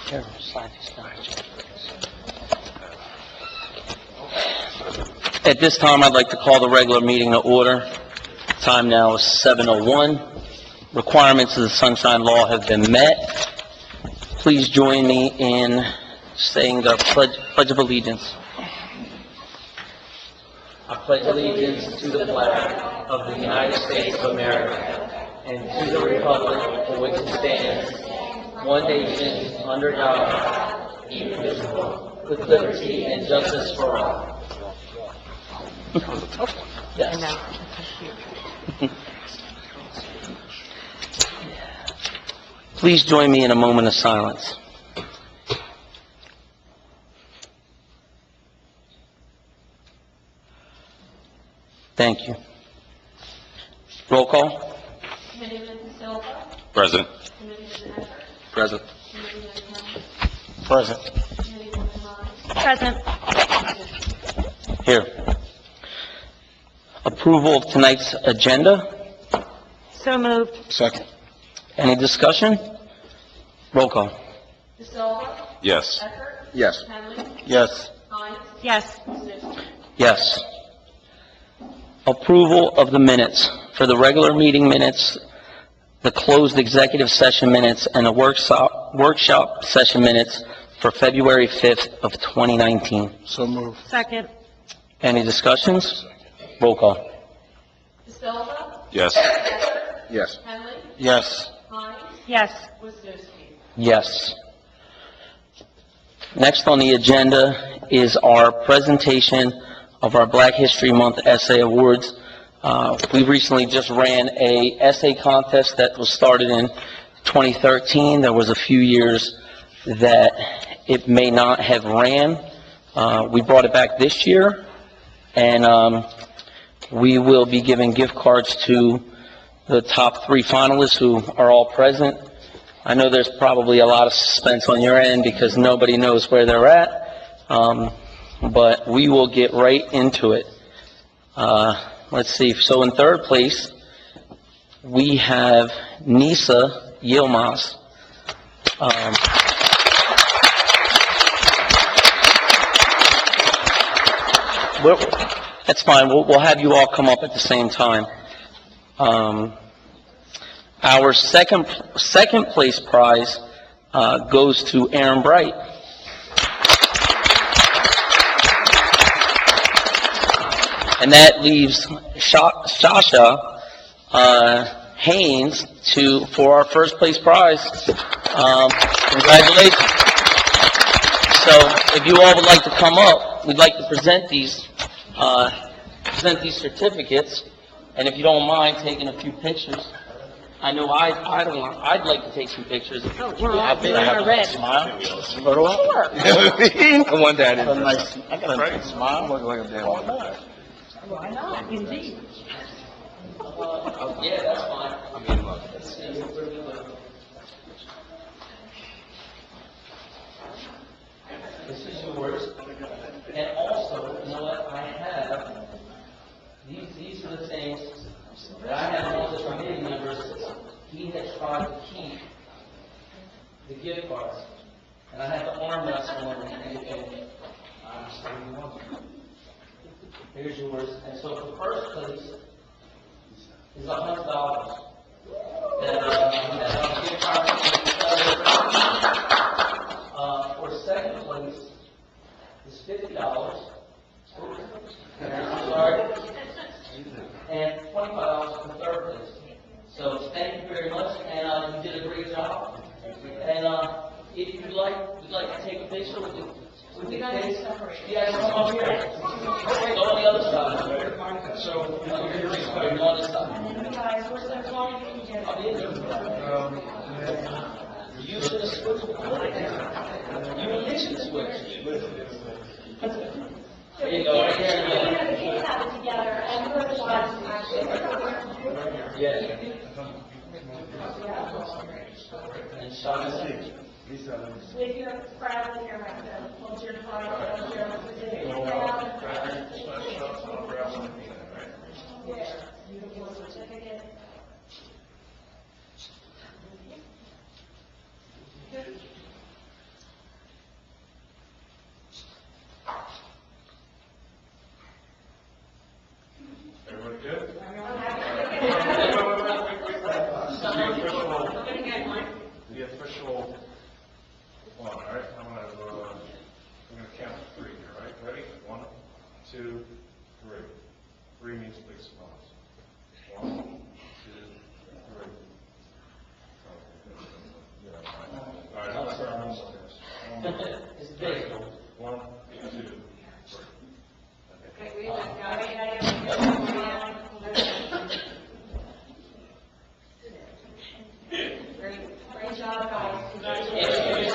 Here, slide these down. At this time, I'd like to call the regular meeting to order. Time now is 7:01. Requirements of the Sunshine Law have been met. Please join me in saying the Pledge of Allegiance. I pledge allegiance to the flag of the United States of America and to the republic for which it stands, one nation, under God, indivisible, with liberty and justice for all. Yes. Please join me in a moment of silence. Thank you. Roll call. Committeeman Silva. Present. Committeeman Eckert. Present. Committeeman Thomas. Present. Committeeman Hines. Present. Here. Approval of tonight's agenda. So moved. Second. Any discussion? Roll call. Silva. Yes. Eckert. Yes. Henley. Yes. Hines. Yes. Wisniewski. Yes. Approval of the minutes for the regular meeting minutes, the closed executive session minutes, and the workshop session minutes for February 5th of 2019. So moved. Second. Any discussions? Roll call. Silva. Yes. Eckert. Yes. Henley. Yes. Hines. Yes. Wisniewski. Yes. Next on the agenda is our presentation of our Black History Month Essay Awards. We recently just ran a essay contest that was started in 2013. There was a few years that it may not have ran. We brought it back this year, and we will be giving gift cards to the top 3 finalists who are all present. I know there's probably a lot of suspense on your end because nobody knows where they're at, but we will get right into it. Let's see. So in third place, we have Nisa Yilmaz. That's fine. We'll have you all come up at the same time. Our second place prize goes to Aaron Bright. And that leaves Shasha Haynes for our first place prize. Congratulations. So if you all would like to come up, we'd like to present these certificates. And if you don't mind taking a few pictures. I know I'd like to take some pictures. Oh, we're all red. Smile. Photo op? Sure. I want that. I got a nice smile. Look like a damn. Why not? Indeed. Yeah, that's fine. I mean, look. This is yours. And also, you know what, I have, these are the things that I have one of the committee members, he had tried to keep the gift cards. And I had to arm wrestle him and I'm saying, no. Here's yours. And so for first place is $100. That gift card. For second place is $50. I'm sorry. And $25 for third place. So thank you very much, and you did a great job. And if you'd like to take a picture with the kids, you guys come up here. Go on the other side. So go on this side. I'll be in there. Using the switch. You will use the switch. There you go, right here. Yeah. And Shana. With your proud with your record, hold your flag, hold your beautiful certificate. Great job, guys. Congratulations.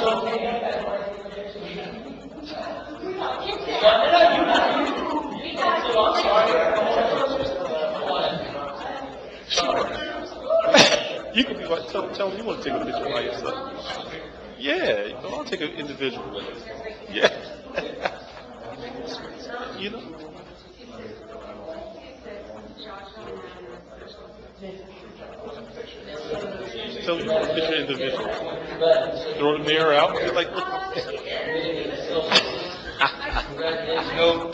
You can be like, tell me you want to take a picture by yourself. Yeah, you know, I'll take an individual with it. Yeah. You know? Tell me you want to picture individual. Throw the mirror out and be like, look. No.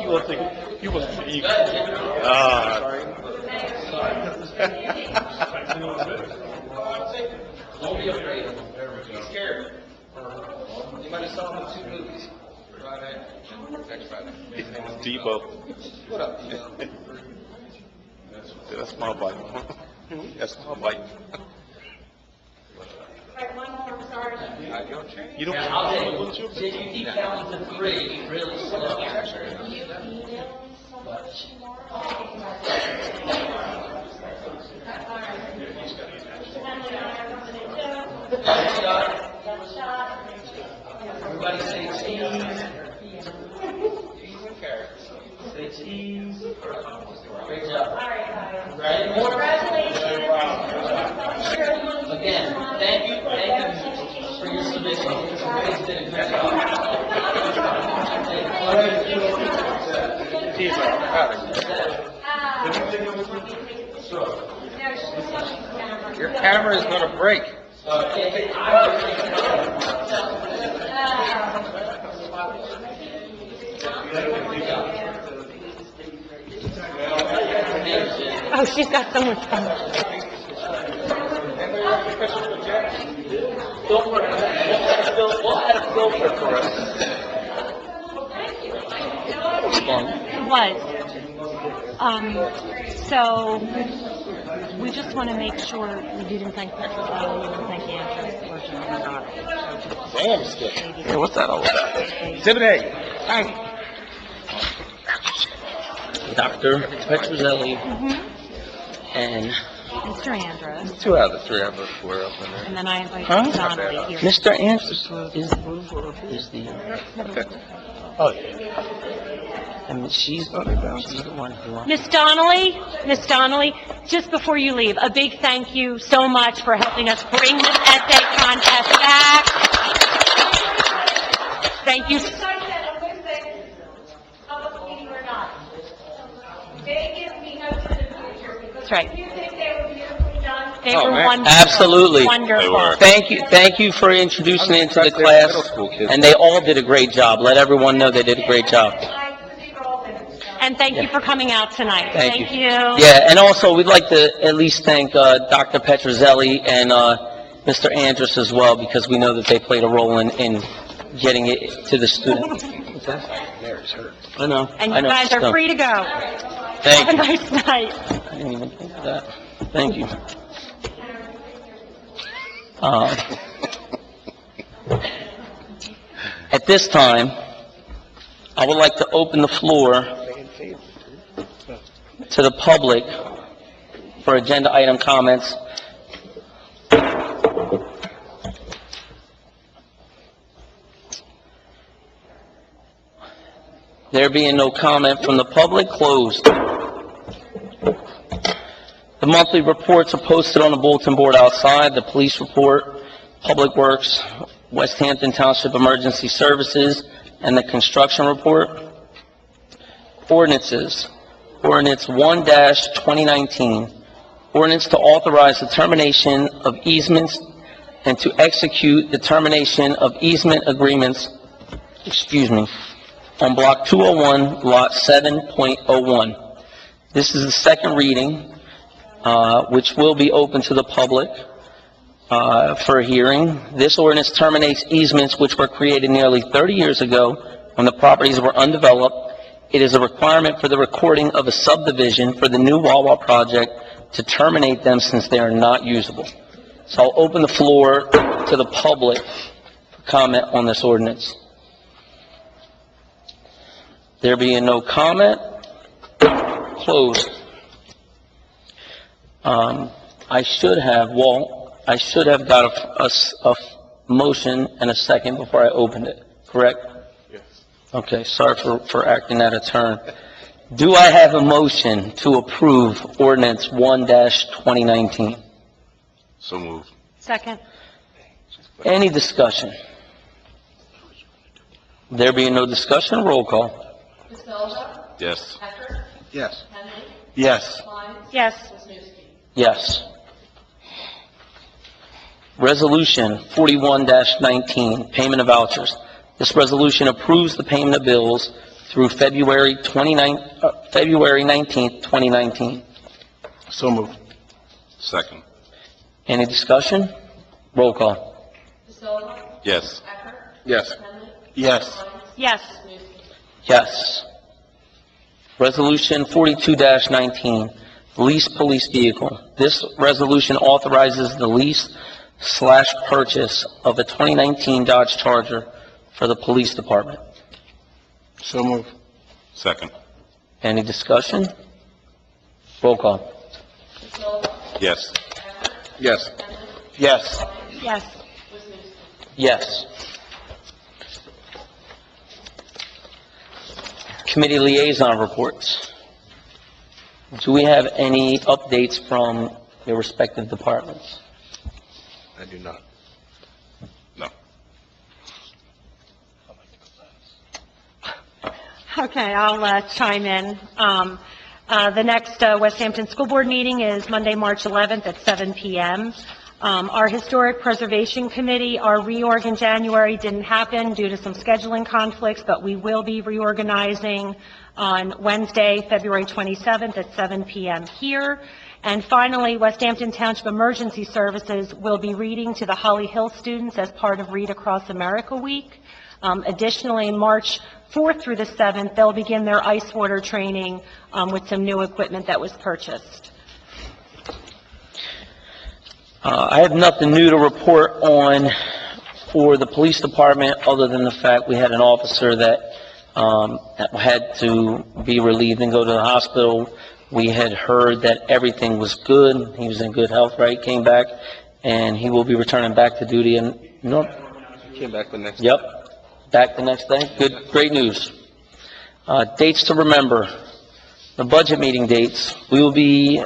You want to take it? You want to take it? Don't be afraid. Be scared. You might have saw him in 2 movies. Friday, next Friday. Debo. What up? That's my bike. That's my bike. Right, one more, sorry. You don't I'll tell you, what's your if you keep counting to 3, really slow. Everybody say cheese. Cheese and carrots. Say cheese. Great job. Right? Again, thank you for your submission. You guys did a good job. Your camera is going to break. Oh, she's got so much fun. We'll add a filter for us. It was. So, we just want to make sure we didn't thank Petrol, we didn't thank Andrew, Damn, Skip. Hey, what's that all about? Exhibit A. Dr. Petrozelli and Mr. Andrews, 2 out of the 3 I voted for up in there. and then I invite Huh? Donnelly here. Mr. Andrews is the, Oh, yeah. I mean, she's the one who. Miss Donnelly, just before you leave, a big thank you so much for helping us bring this essay contest back. Thank you. They give me hope for the future, because That's right. if you think they were beautifully done, They Oh, were man. wonderful. Absolutely. Wonderful. Thank you for introducing it into the That's their middle class, school kids. and they all did a great job. Let everyone know they did a great job. I think all of them. And thank you for coming out tonight. Thank you. you. Yeah, and also, we'd like to at least thank Dr. Petrozelli and Mr. Andrus as well, because we know that they played a role in getting it to the student. I know. And I you know. guys are So, free to go. Thank Have a you. nice night. I didn't even think of that. Thank you. At this time, I would like to open the floor to the public for agenda item comments. There being no comment from the public, closed. The monthly reports are posted on the bulletin board outside. The police report, Public Works, West Hampton Township Emergency Services, and the construction report. Ordinances. Ordinance 1-2019. Ordinance to authorize the termination of easements and to execute the termination of easement agreements, on Block 201, Lot 7.01. This is the second reading, which will be open to the public for a hearing. This ordinance terminates easements which were created nearly 30 years ago when the properties were undeveloped. It is a requirement for the recording of a subdivision for the new Wawa project to terminate them since they are not usable. So I'll open the floor to the public for comment on this ordinance? There being no comment, closed. I should have got a motion and a second before I opened it, correct? Yes. Okay, sorry for acting out of turn. Do I have a motion to approve ordinance 1-2019? So moved. Second. Any discussion? There being no discussion, roll call. De Silva, Yes. Becker, Yes. Henry, Yes. Klein, Yes. Wisniewski. Yes. Resolution 41-19, payment of vouchers. This resolution approves the payment of bills through February 19th, 2019. So moved. Second. Any discussion? Roll call. De Silva, Yes. Becker, Yes. Henry, Yes. Klein, Yes. Wisniewski. Yes. Resolution 42-19, lease police vehicle. This resolution authorizes the lease/purchase of a 2019 Dodge Charger for the police department. So moved. Second. Any discussion? Roll call. De Silva, Yes. Becker, Yes. Henry, Yes. Klein, Yes. Wisniewski. Yes. Committee liaison reports. Do we have any updates from your respective departments? I do not. No. Okay, I'll chime in. The next West Hampton School Board meeting is Monday, March 11th at 7 p.m. Our Historic Preservation Committee, our reorg in January didn't happen due to some scheduling conflicts, but we will be reorganizing on Wednesday, February 27th at 7 p.m. here. And finally, West Hampton Township Emergency Services will be reading to the Holly Hill students as part of Read Across America Week. Additionally, March 4th through the 7th, they'll begin their ice water training with some new equipment that was purchased. I have nothing new to report on for the police department, other than the fact we had an officer that had to be relieved and go to the hospital. We had heard that everything was good. He was in good health, right? Came back, and he will be returning back to duty. And Came back the next. Yep, back the next day. Good, great news. Dates to remember. The budget meeting dates. We will be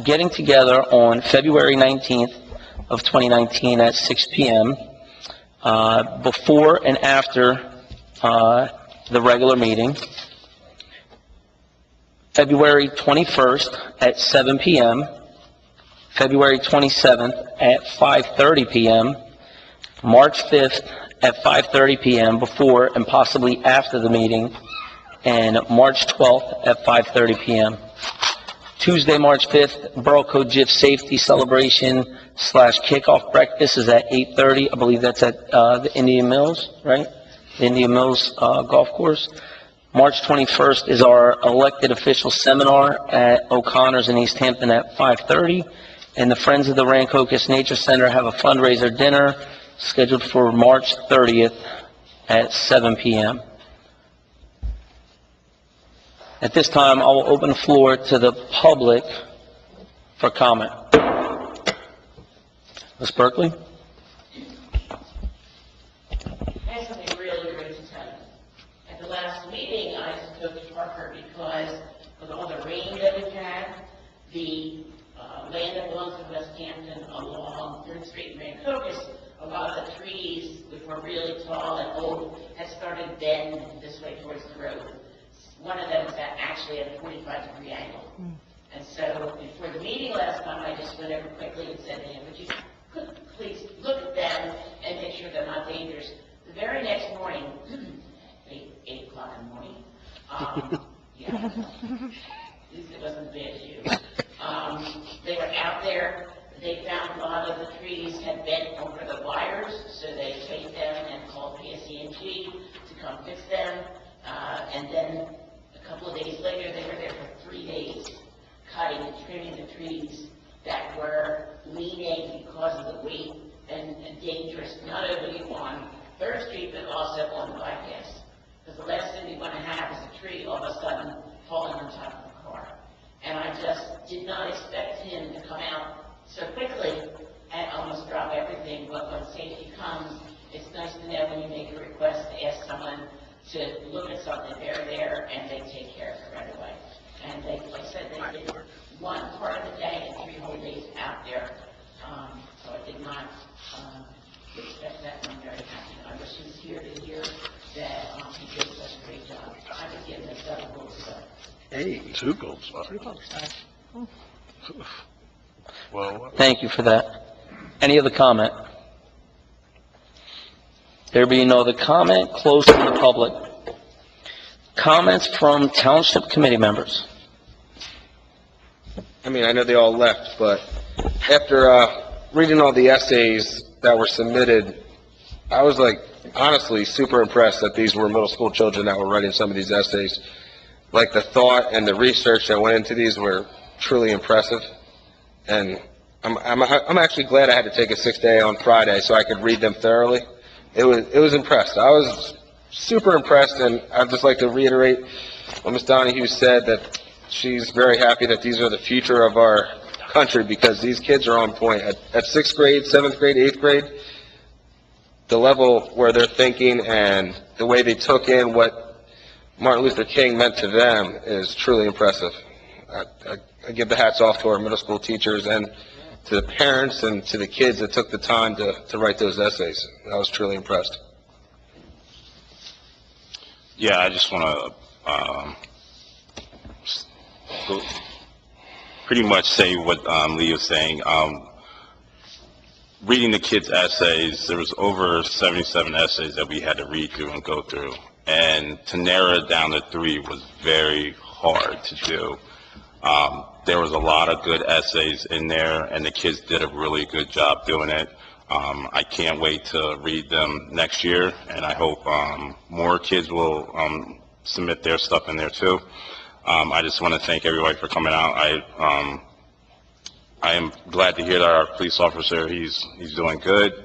getting together on February 19th of 2019 at 6 p.m. Before and after the regular meeting. February 21st at 7 p.m. February 27th at 5:30 p.m. March 5th at 5:30 p.m. before and possibly after the meeting, and March 12th at 5:30 p.m. Tuesday, March 5th, Borough Code GIF Safety Celebration / Kickoff Breakfast is at 8:30. I believe that's at the Indian Mills, right? The Indian Mills Golf Course. March 21st is our elected official seminar at O'Connor's in East Hampton at 5:30. And the Friends of the Rancocas Nature Center have a fundraiser dinner scheduled for March 30th at 7 p.m. At this time, I will open the floor to the public for comment. Ms. Berkeley? I have something really great to tell you. At the last meeting, I spoke to Parker because of all the rain that we've had. The land that belongs to West Hampton along 3rd Street in Rancocas, a lot of the trees, which were really tall and old, had started bending this way towards the road. One of them was actually at a 45-degree angle. And so before the meeting last time, I just went over quickly and said to him, would you please look at them and make sure they're not dangerous. The very next morning, 8 o'clock in the morning, yeah, at least it wasn't a bad view. They were out there. They found a lot of the trees had bent over the wires, so they taped them and called PSE&G to come fix them. And then a couple of days later, they were there for 3 days, cutting and trimming the trees that were leaning because of the weight and dangerous, not only on Third Street, but also on the bypass. Because the last thing we want to have is a tree all of a sudden falling on top of the car. And I just did not expect him to come out so quickly and almost drop everything, but when safety comes, it's nice to know when you make a request to ask someone to look at something, they're there and they take care of it right away. And they, like I said, they did one part of the day and 3 whole days out there. So I did not expect that. I'm very happy. I wish he was here to hear that he did such a great job. I would give him a 7 gold star. Hey, 2 gold stars. Well, Thank you for that. Any other comment? There being no other comment, closed to the public. Comments from township committee members. I mean, I know they all left, but after reading all the essays that were submitted, I was like, honestly, super impressed that these were middle school children that were writing some of these essays. Like, the thought and the research that went into these were truly impressive. And I'm actually glad I had to take a 6-day on Friday so I could read them thoroughly. It was impressed. I was super impressed, and I'd just like to reiterate what Ms. Donahue said, that she's very happy that these are the future of our country, because these kids are on point. At 6th grade, 7th grade, 8th grade, the level where they're thinking and the way they took in what Martin Luther King meant to them is truly impressive. I give the hats off to our middle school teachers and to the parents and to the kids that took the time to write those essays. I was truly impressed. yeah, I just want to pretty much say what Lee was saying. Reading the kids' essays, there was over 77 essays that we had to read through and go through. And to narrow it down to 3 was very hard to do. There was a lot of good essays in there, and the kids did a really good job doing it. I can't wait to read them next year, and I hope more kids will submit their stuff in there too. I just want to thank everybody for coming out. I am glad to hear that our police officer, he's doing good.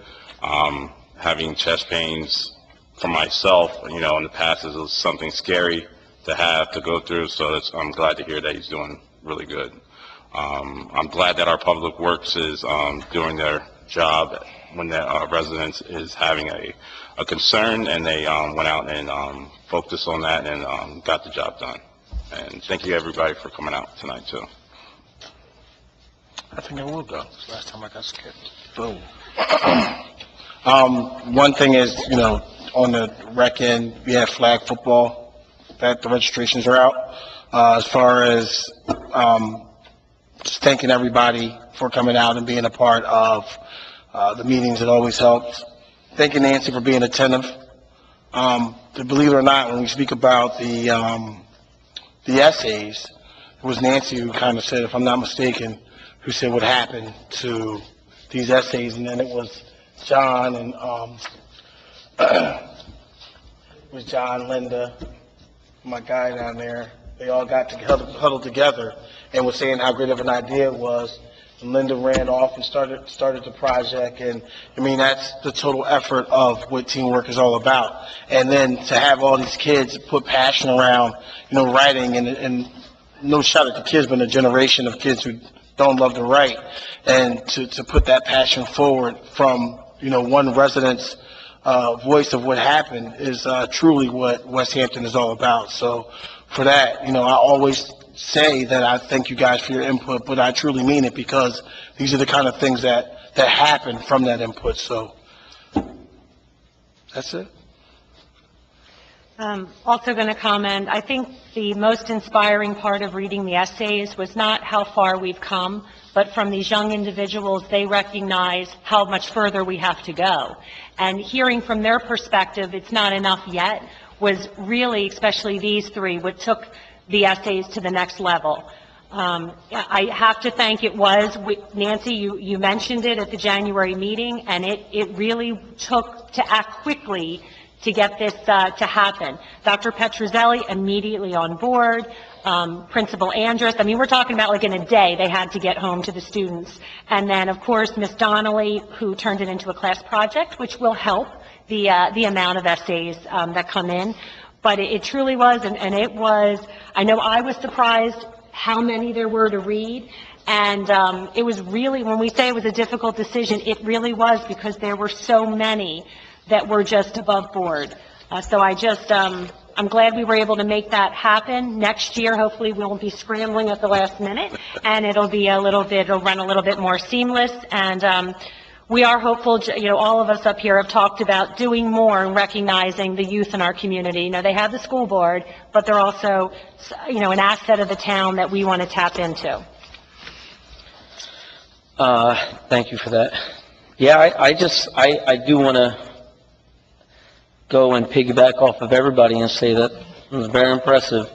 Having chest pains for myself, in the past is something scary to have to go through, so I'm glad to hear that he's doing really good. I'm glad that our public works is doing their job when the residents is having a concern, and they went out and focused on that and got the job done. And thank you everybody for coming out tonight too. I think I will go. Last time I got skipped. Boom. One thing is, on the rec end, we have flag football, that the registrations are out. As far as just thanking everybody for coming out and being a part of the meetings, it always helps. Thanking Nancy for being attentive. Believe it or not, when we speak about the essays, it was Nancy who kind of said, if I'm not mistaken, who said what happened to these essays, and then it was John and it was John, Linda, my guy down there. They all got huddled together and was saying how great of an idea it was. And Linda ran off and started the project, and I mean, that's the total effort of what teamwork is all about. And then to have all these kids put passion around, writing, and no shot at the kids, but a generation of kids who don't love to write, and to put that passion forward from one resident's voice of what happened is truly what West Hampton is all about. So for that, I always say that I thank you guys for your input, but I truly mean it, because these are the kind of things that happen from that input. So that's it. Also going to comment, I think the most inspiring part of reading the essays was not how far we've come, but from these young individuals, they recognize how much further we have to go. And hearing from their perspective, it's not enough yet, was really, especially these 3, what took the essays to the next level. I have to thank, Nancy, you mentioned it at the January meeting, and it really took to act quickly to get this to happen. Dr. Petrozelli immediately on board. Principal Andrus. I mean, we're talking about like in a day, they had to get home to the students. And then, of course, Miss Donnelly, who turned it into a class project, which will help the amount of essays that come in. But it truly was, and it was, I know I was surprised how many there were to read. And it was really, when we say it was a difficult decision, it really was, because there were so many that were just above board. So I'm glad we were able to make that happen. Next year, hopefully, we won't be scrambling at the last minute, and it'll run a little bit more seamless. And we are hopeful, all of us up here have talked about doing more and recognizing the youth in our community. They have the school board, but they're also, an asset of the town that we want to tap into. Thank you for that. Yeah, I do want to go and piggyback off of everybody and say that it was very impressive.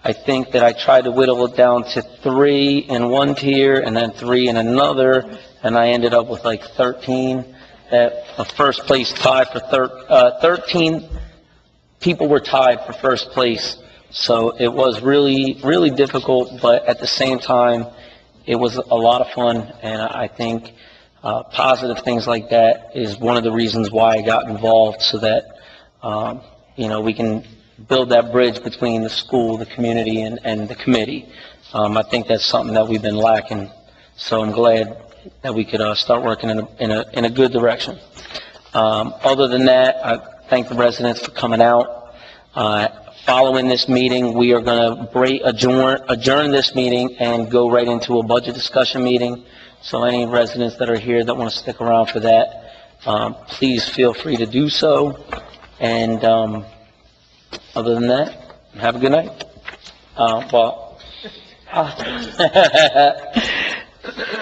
I think that I tried to whittle it down to 3 in one tier and then 3 in another, and I ended up with like 13. A first place tie for 13 people were tied for first place. So it was really, really difficult, but at the same time, it was a lot of fun, and I think positive things like that is one of the reasons why I got involved, so that, we can build that bridge between the school, the community, and the committee. I think that's something that we've been lacking, so I'm glad that we could start working in a good direction. Other than that, I thank the residents for coming out. Following this meeting, we are going to adjourn this meeting and go right into a budget discussion meeting. So any residents that are here that want to stick around for that, please feel free to do so. And other than that, have a good night.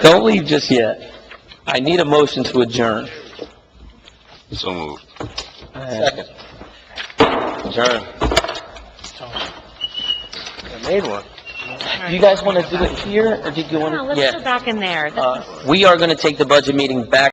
Don't leave just yet. I need a motion to adjourn. So moved. Second. Adjourn. I made one. Do you guys want to do it here, or do you want No, to? let's go back in there. We are going to take the budget meeting back